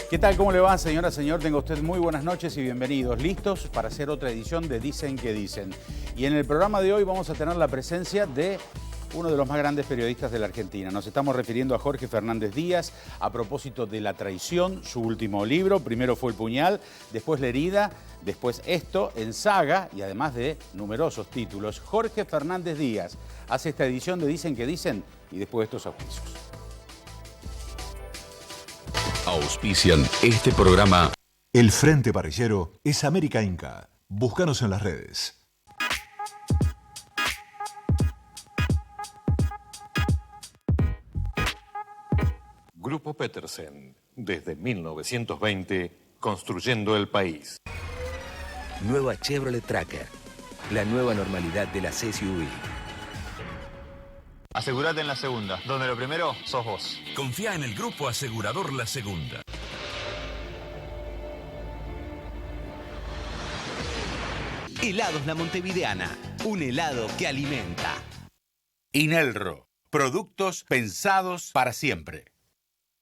¿Qué tal? ¿Cómo le va, señora, señor? Tenga usted muy buenas noches y bienvenidos. ¿Listos para hacer otra edición de Dicen que Dicen? Y en el programa de hoy vamos a tener la presencia de uno de los más grandes periodistas de la Argentina. Nos estamos refiriendo a Jorge Fernández Díaz a propósito de La traición, su último libro. Primero fue El puñal, después La herida, después esto, en saga y además de numerosos títulos. Jorge Fernández Díaz hace esta edición de Dicen que Dicen y después estos auspicios. Auspician este programa. El Frente Parrillero es América Inca. Búscanos en las redes. Grupo Petersen, desde 1920, construyendo el país. Nueva Chevrolet Tracker, la nueva normalidad de las SUV. Asegúrate en la segunda, donde lo primero sos vos. Confía en el Grupo Asegurador La Segunda. Helados La Montevideana, un helado que alimenta. Inelro, productos pensados para siempre.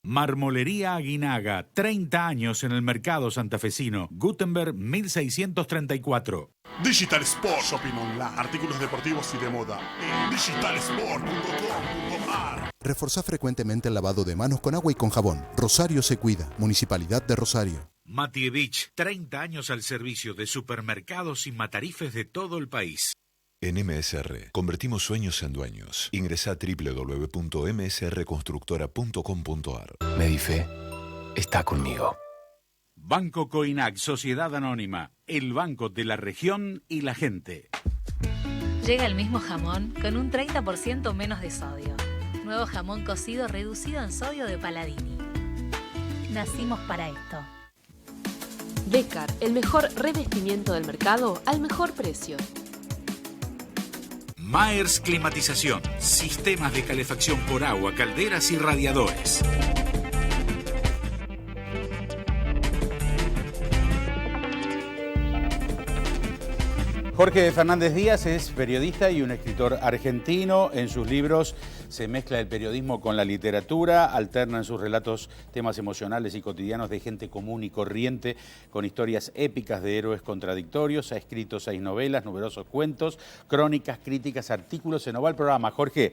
Marmolería Aguinaga, 30 años en el mercado santafesino. Gutenberg 1634. Digital Sport Shopping Online. Artículos deportivos y de moda en digitalsport.com.ar. Reforzá frecuentemente el lavado de manos con agua y con jabón. Rosario se cuida. Municipalidad de Rosario. Matievich, 30 años al servicio de supermercados y matarifes de todo el país. En MSR, convertimos sueños en dueños. Ingresá a www.msrconstructora.com.ar. Medife está conmigo. Banco Coinac, Sociedad Anónima, el banco de la región y la gente. Llega el mismo jamón con un 30% menos de sodio. Nuevo jamón cocido reducido en sodio de Paladini. Nacimos para esto. Becar, el mejor revestimiento del mercado al mejor precio. Maers Climatización, sistemas de calefacción por agua, calderas y radiadores. Jorge Fernández Díaz es periodista y un escritor argentino. En sus libros se mezcla el periodismo con la literatura, alterna en sus relatos temas emocionales y cotidianos de gente común y corriente, con historias épicas de héroes contradictorios. Ha escrito 6 novelas, numerosos cuentos, crónicas, críticas, artículos. Se nos va el programa, Jorge,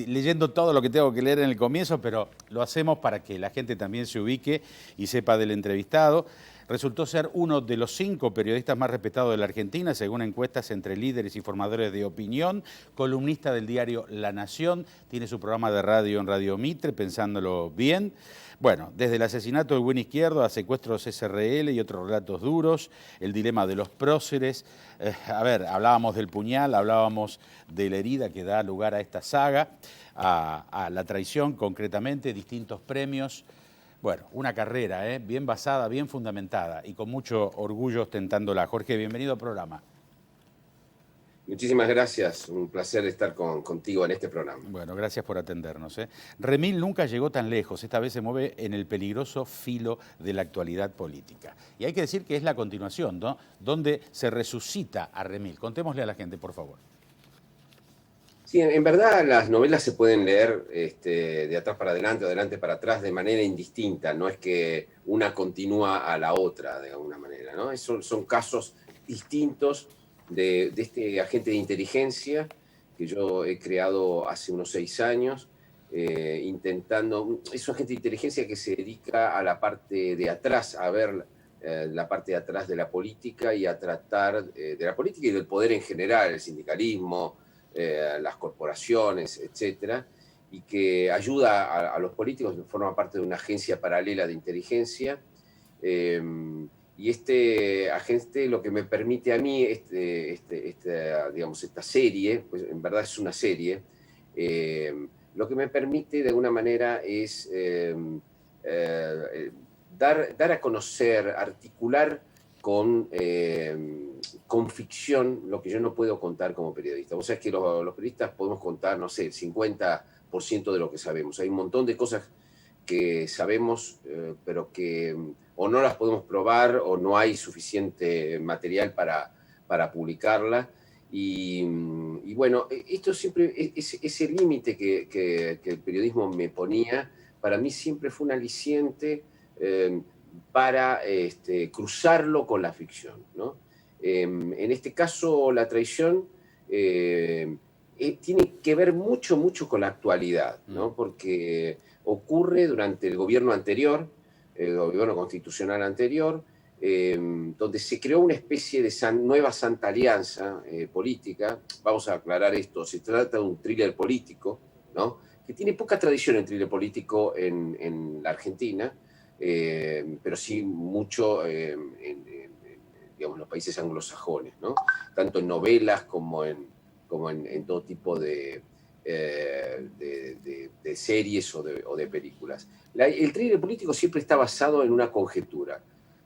leyendo todo lo que tengo que leer en el comienzo, pero lo hacemos para que la gente también se ubique y sepa del entrevistado. Resultó ser uno de los 5 periodistas más respetados de la Argentina, según encuestas entre líderes y formadores de opinión, columnista del diario La Nación, tiene su programa de radio en Radio Mitre, Pensándolo Bien. Bueno, desde el asesinato del buen izquierdo a secuestros SRL y otros relatos duros, el dilema de los próceres. Hablábamos del puñal, hablábamos de La herida que da lugar a esta saga, a La traición concretamente, distintos premios. Bueno, una carrera bien basada, bien fundamentada y con mucho orgullo ostentándola. Jorge, bienvenido al programa. Muchísimas gracias, un placer estar contigo en este programa. Bueno, gracias por atendernos. Remil nunca llegó tan lejos, esta vez se mueve en el peligroso filo de la actualidad política. Y hay que decir que es la continuación, ¿no? Donde se resucita a Remil. Contémosle a la gente, por favor. Sí, en verdad las novelas se pueden leer de atrás para adelante o adelante para atrás de manera indistinta, no es que una continúa a la otra de alguna manera, ¿no? Son casos distintos de este agente de inteligencia que yo he creado hace unos 6 años, intentando, es un agente de inteligencia que se dedica a la parte de atrás, a ver la parte de atrás de la política y a tratar de la política y del poder en general, el sindicalismo, las corporaciones, etcétera, y que ayuda a los políticos, forma parte de una agencia paralela de inteligencia, y este agente lo que me permite a mí, digamos, esta serie, pues en verdad es una serie, lo que me permite de alguna manera es dar a conocer, articular con ficción lo que yo no puedo contar como periodista. Vos sabés que los periodistas podemos contar, no sé, el 50% de lo que sabemos. Hay un montón de cosas que sabemos, pero que o no las podemos probar o no hay suficiente material para publicarla. Y bueno, esto siempre, ese límite que el periodismo me ponía, para mí siempre fue un aliciente para cruzarlo con la ficción, ¿no? En este caso, la traición tiene que ver mucho con la actualidad, ¿no? Porque ocurre durante el gobierno anterior, el gobierno constitucional anterior, donde se creó una especie de nueva Santa Alianza política. Vamos a aclarar esto, se trata de un thriller político, ¿no? Que tiene poca tradición en thriller político en la Argentina, pero sí mucho digamos, los países anglosajones, ¿no? Tanto en novelas como en todo tipo de series o de películas. El thriller político siempre está basado en una conjetura.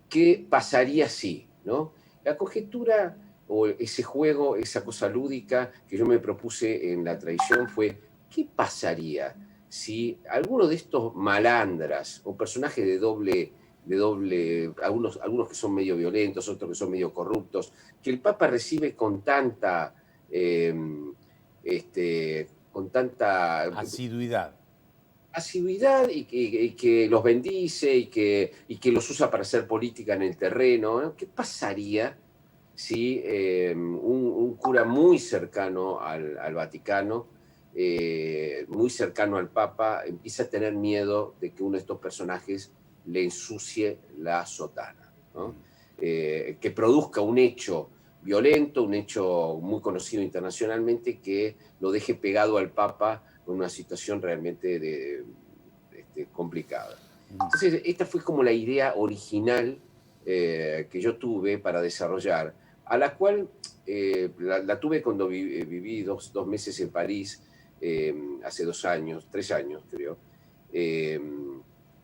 ¿Qué pasaría si? ¿No? La conjetura o ese juego, esa cosa lúdica que yo me propuse en La Traición fue: ¿qué pasaría si alguno de estos malandras o personajes de doble algunos que son medio violentos, otros que son medio corruptos, que el Papa recibe con tanta asiduidad y que los bendice y que los usa para hacer política en el terreno, ¿no? ¿Qué pasaría si un cura muy cercano al Vaticano, muy cercano al Papa, empieza a tener miedo de que uno de estos personajes le ensucie la sotana, ¿no? Que produzca un hecho violento, un hecho muy conocido internacionalmente, que lo deje pegado al Papa con una situación realmente complicada. Entonces, esta fue como la idea original que yo tuve para desarrollar, a la cual la tuve cuando viví dos meses en París, hace 3 años creo.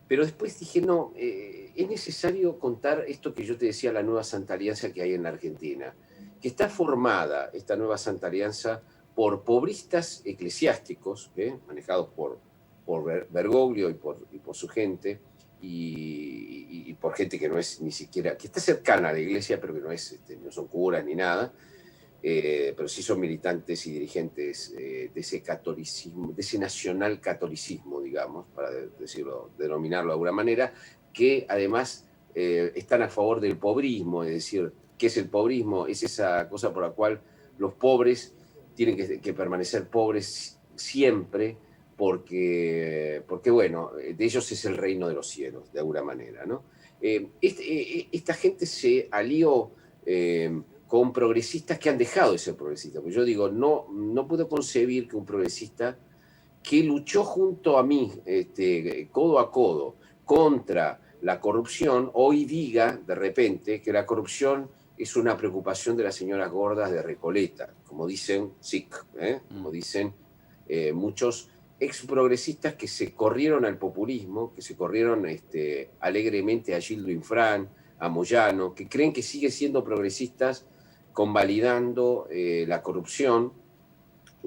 Pero después dije, no, es necesario contar esto que yo te decía, la nueva Santa Alianza que hay en la Argentina, que está formada, esta nueva Santa Alianza, por pobristas eclesiásticos, manejados por Bergoglio y por su gente, y por gente que no es ni siquiera, que está cercana a la iglesia, pero que no son curas ni nada, pero sí son militantes y dirigentes de ese catolicismo, de ese nacional catolicismo, digamos, para denominarlo de alguna manera, que además están a favor del pobrismo. Es decir, ¿qué es el pobrismo? Es esa cosa por la cual los pobres tienen que permanecer pobres siempre, porque bueno, de ellos es el reino de los cielos, de alguna manera, ¿no? Esta gente se alió con progresistas que han dejado de ser progresistas. Porque yo digo, no puedo concebir que un progresista que luchó junto a mí, codo a codo, contra la corrupción, hoy diga de repente que la corrupción es una preocupación de las señoras gordas de Recoleta, como dicen como dicen muchos exprogresistas que se corrieron al populismo, que se corrieron alegremente a Gildo Infran, a Moyano, que creen que siguen siendo progresistas convalidando la corrupción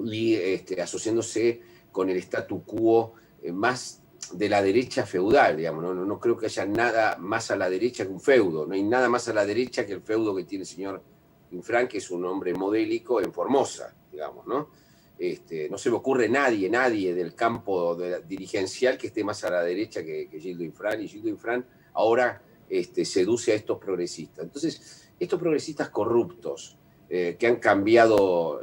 y asociándose con el statu quo más de la derecha feudal, digamos. No creo que haya nada más a la derecha que un feudo, no hay nada más a la derecha que el feudo que tiene el señor Infran, que es un hombre modélico en Formosa, digamos, ¿no? No se me ocurre nadie del campo dirigencial que esté más a la derecha que Gildo Infran, y Gildo Infran ahora seduce a estos progresistas. Entonces, estos progresistas corruptos que han cambiado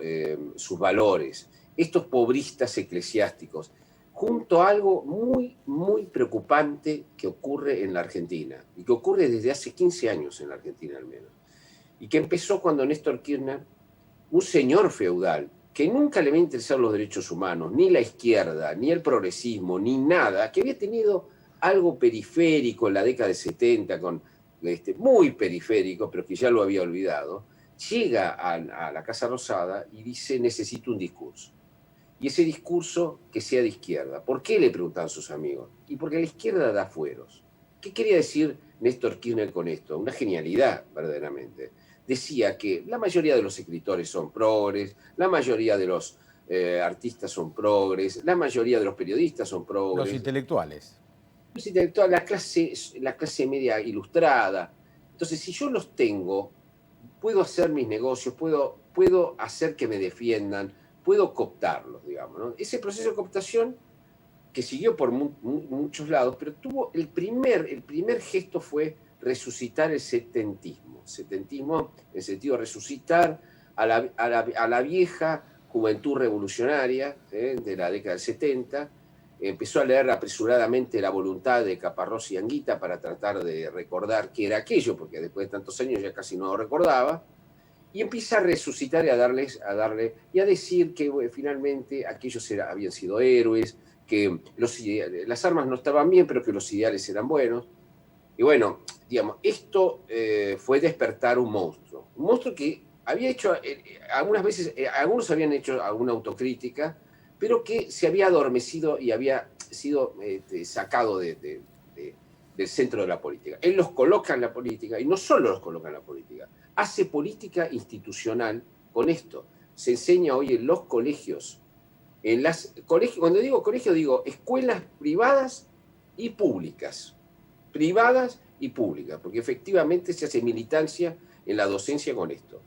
sus valores, estos pobristas eclesiásticos, junto a algo muy, muy preocupante que ocurre en la Argentina, y que ocurre desde hace 15 años en la Argentina al menos, y que empezó cuando Néstor Kirchner, un señor feudal, que nunca le había interesado los derechos humanos, ni la izquierda, ni el progresismo, ni nada, que había tenido algo periférico en la década de 70, muy periférico, pero que ya lo había olvidado, llega a la Casa Rosada y dice: necesito un discurso. Y ese discurso que sea de izquierda. ¿Por qué?, le preguntaban sus amigos. Y porque la izquierda da fueros. ¿Qué quería decir Néstor Kirchner con esto? Una genialidad, verdaderamente. Decía que la mayoría de los escritores son progres, la mayoría de los artistas son progres, la mayoría de los periodistas son progres. Los intelectuales. Los intelectuales, la clase media ilustrada. Entonces, si yo los tengo, puedo hacer mis negocios, puedo hacer que me defiendan, puedo cooptarlos, digamos, ¿no? Ese proceso de cooptación que siguió por muchos lados, pero tuvo el primer gesto fue resucitar el setentismo. Setentismo en el sentido de resucitar a la vieja juventud revolucionaria de la década del 70. Empezó a leer apresuradamente La voluntad de Caparrós y Anguita para tratar de recordar qué era aquello, porque después de tantos años ya casi no lo recordaba, y empieza a resucitar y a darle y a decir que finalmente aquellos habían sido héroes, que las armas no estaban bien, pero que los ideales eran buenos. Y bueno, digamos, esto fue despertar un monstruo que había hecho, algunas veces, algunos habían hecho alguna autocrítica, pero que se había adormecido y había sido sacado del centro de la política. Él los coloca en la política, y no solo los coloca en la política, hace política institucional con esto. Se enseña hoy en los colegios, cuando digo colegio digo escuelas privadas y públicas, porque efectivamente se hace militancia en la docencia con esto.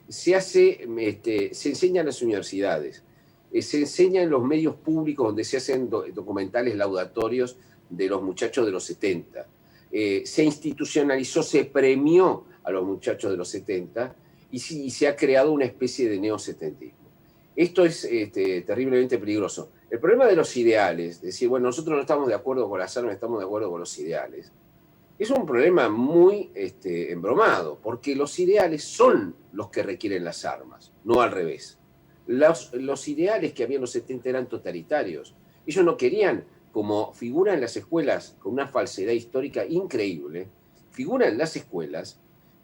Se enseña en las universidades, se enseña en los medios públicos donde se hacen documentales laudatorios de los muchachos de los 70. Se institucionalizó, se premió a los muchachos de los 70 y se ha creado una especie de neosetentismo. Esto es terriblemente peligroso. El problema de los ideales, decir, bueno, nosotros no estamos de acuerdo con las armas, estamos de acuerdo con los ideales, es un problema muy embromado, porque los ideales son los que requieren las armas, no al revés. Los ideales que había en los 70 eran totalitarios. Ellos no querían, como figura en las escuelas, con una falsedad histórica increíble, figura en las escuelas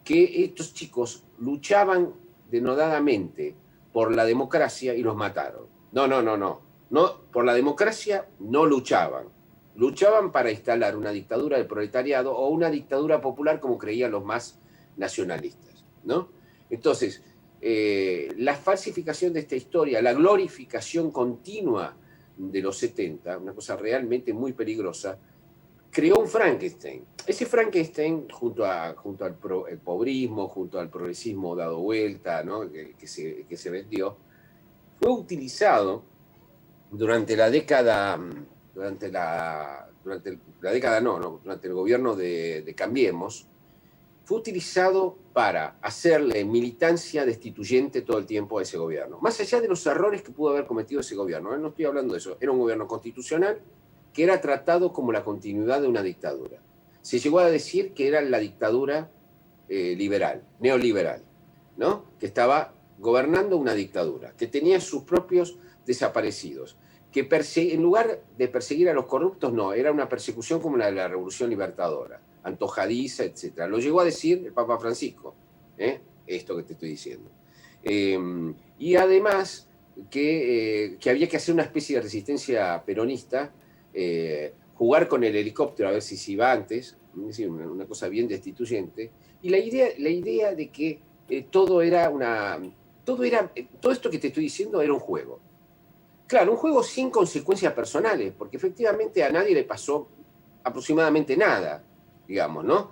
que estos chicos luchaban denodadamente por la democracia y los mataron. No, por la democracia no luchaban. Luchaban para instalar una dictadura del proletariado o una dictadura popular como creían los más nacionalistas, ¿no? Entonces, la falsificación de esta historia, la glorificación continua de los 70, una cosa realmente muy peligrosa, creó un Frankenstein. Ese Frankenstein, junto al pobrismo, junto al progresismo dado vuelta, ¿no? que se vendió, fue utilizado durante el gobierno de Cambiemos, fue utilizado para hacerle militancia destituyente todo el tiempo a ese gobierno. Más allá de los errores que pudo haber cometido ese gobierno, no estoy hablando de eso, era un gobierno constitucional que era tratado como la continuidad de una dictadura. Se llegó a decir que era la dictadura liberal, neoliberal, ¿no? Que estaba gobernando una dictadura, que tenía sus propios desaparecidos, que en lugar de perseguir a los corruptos, no, era una persecución como la de la Revolución Libertadora, antojadiza, etc. Lo llegó a decir el Papa Francisco, esto que te estoy diciendo. Y además que había que hacer una especie de resistencia peronista, jugar con el helicóptero a ver si se iba antes, es decir, una cosa bien destituyente, y la idea de que todo esto que te estoy diciendo era un juego. Claro, un juego sin consecuencias personales, porque efectivamente a nadie le pasó aproximadamente nada, digamos, ¿no?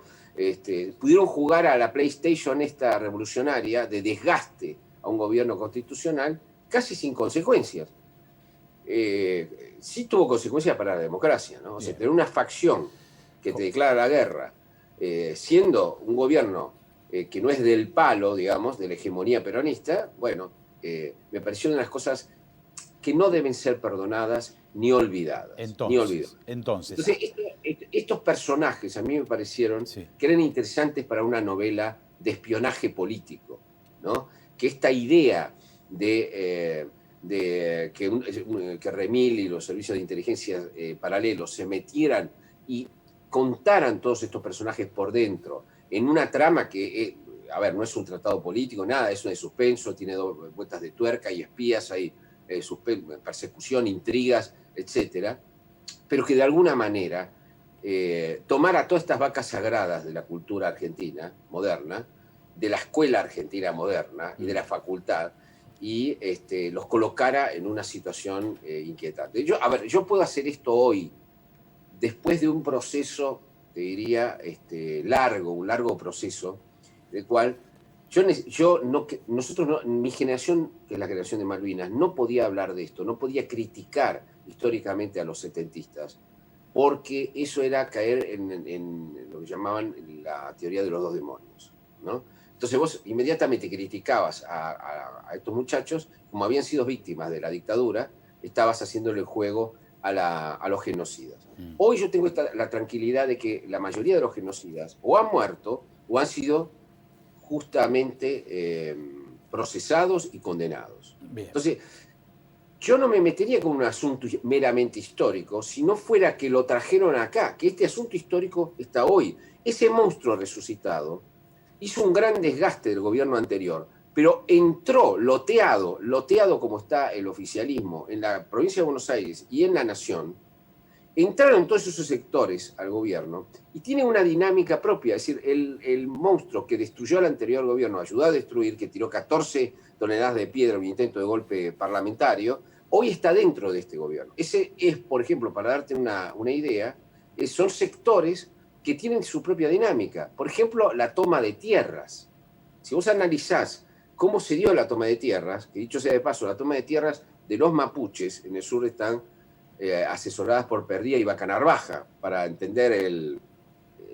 Pudieron jugar a la PlayStation esta revolucionaria de desgaste a un gobierno constitucional casi sin consecuencias. Sí tuvo consecuencias para la democracia, ¿no? O sea, tener una facción que te declara la guerra, siendo un gobierno que no es del palo, digamos, de la hegemonía peronista, bueno, me pareció una de las cosas que no deben ser perdonadas ni olvidadas. Entonces estos personajes a mí me parecieron que eran interesantes para una novela de espionaje político, ¿no? Que esta idea de que Remil y los servicios de inteligencia paralelos se metieran y contaran todos estos personajes por dentro en una trama que, no es un tratado político, nada, es un de suspenso, tiene dos vueltas de tuerca y espías, hay persecución, intrigas, etcétera, pero que de alguna manera tomara todas estas vacas sagradas de la cultura argentina moderna, de la escuela argentina moderna y de la facultad, y los colocara en una situación inquietante. Yo puedo hacer esto hoy, después de un proceso, te diría, un largo proceso, del cual mi generación, que es la generación de Malvinas, no podía hablar de esto, no podía criticar históricamente a los setentistas, porque eso era caer en lo que llamaban la teoría de los dos demonios, ¿no? Entonces vos inmediatamente criticabas a estos muchachos, como habían sido víctimas de la dictadura, estabas haciéndole el juego a los genocidas. Hoy yo tengo la tranquilidad de que la mayoría de los genocidas o han muerto o han sido justamente procesados y condenados. Bien. Entonces, yo no me metería con un asunto meramente histórico si no fuera que lo trajeron acá, que este asunto histórico está hoy. Ese monstruo resucitado hizo un gran desgaste del gobierno anterior, pero entró loteado como está el oficialismo en la provincia de Buenos Aires y en la Nación. Entraron todos esos sectores al gobierno y tienen una dinámica propia. Es decir, el monstruo que destruyó al anterior gobierno, ayudó a destruir, que tiró 14 toneladas de piedra en un intento de golpe parlamentario, hoy está dentro de este gobierno. Ese es, por ejemplo, para darte una idea, son sectores que tienen su propia dinámica. Por ejemplo, la toma de tierras. Si vos analizás cómo se dio la toma de tierras, que dicho sea de paso, la toma de tierras de los mapuches en el sur están asesoradas por Perdía y Bacanarvaja, para entender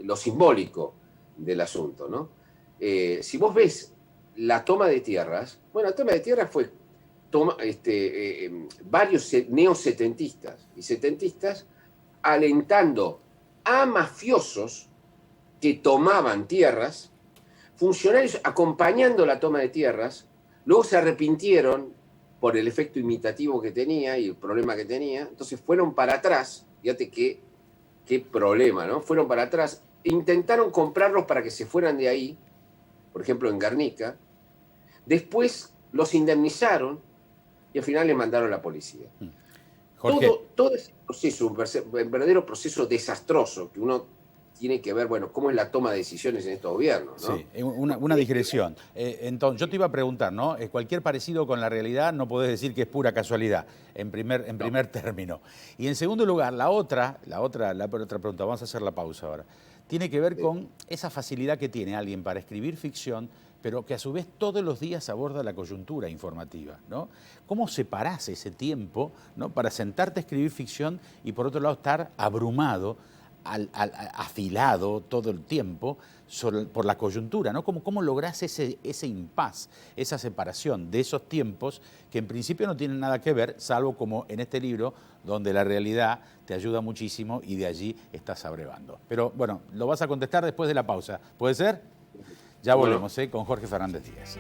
lo simbólico del asunto, ¿no? Si vos ves la toma de tierras, bueno, la toma de tierras fue varios neosetentistas y setentistas alentando a mafiosos que tomaban tierras, funcionarios acompañando la toma de tierras, luego se arrepintieron por el efecto imitativo que tenía y el problema que tenía, entonces fueron para atrás, fíjate qué problema, ¿no? Fueron para atrás, intentaron comprarlos para que se fueran de ahí, por ejemplo en Guernica, después los indemnizaron y al final les mandaron la policía. Todo ese proceso, un verdadero proceso desastroso que uno tiene que ver, bueno, cómo es la toma de decisiones en estos gobiernos, ¿no? Sí, una digresión. Entonces, yo te iba a preguntar, ¿no? Cualquier parecido con la realidad no podés decir que es pura casualidad, en primer término. Y en segundo lugar, la otra pregunta, vamos a hacer la pausa ahora, tiene que ver con esa facilidad que tiene alguien para escribir ficción, pero que a su vez todos los días aborda la coyuntura informativa, ¿no? ¿Cómo separás ese tiempo, ¿no?, para sentarte a escribir ficción y por otro lado estar abrumado, afilado todo el tiempo por la coyuntura, ¿no? ¿Cómo lográs ese impas, esa separación de esos tiempos que en principio no tienen nada que ver, salvo como en este libro, donde la realidad te ayuda muchísimo y de allí estás abrevando? Pero bueno, lo vas a contestar después de la pausa, ¿puede ser? Ya volvemos, con Jorge Fernández Díaz.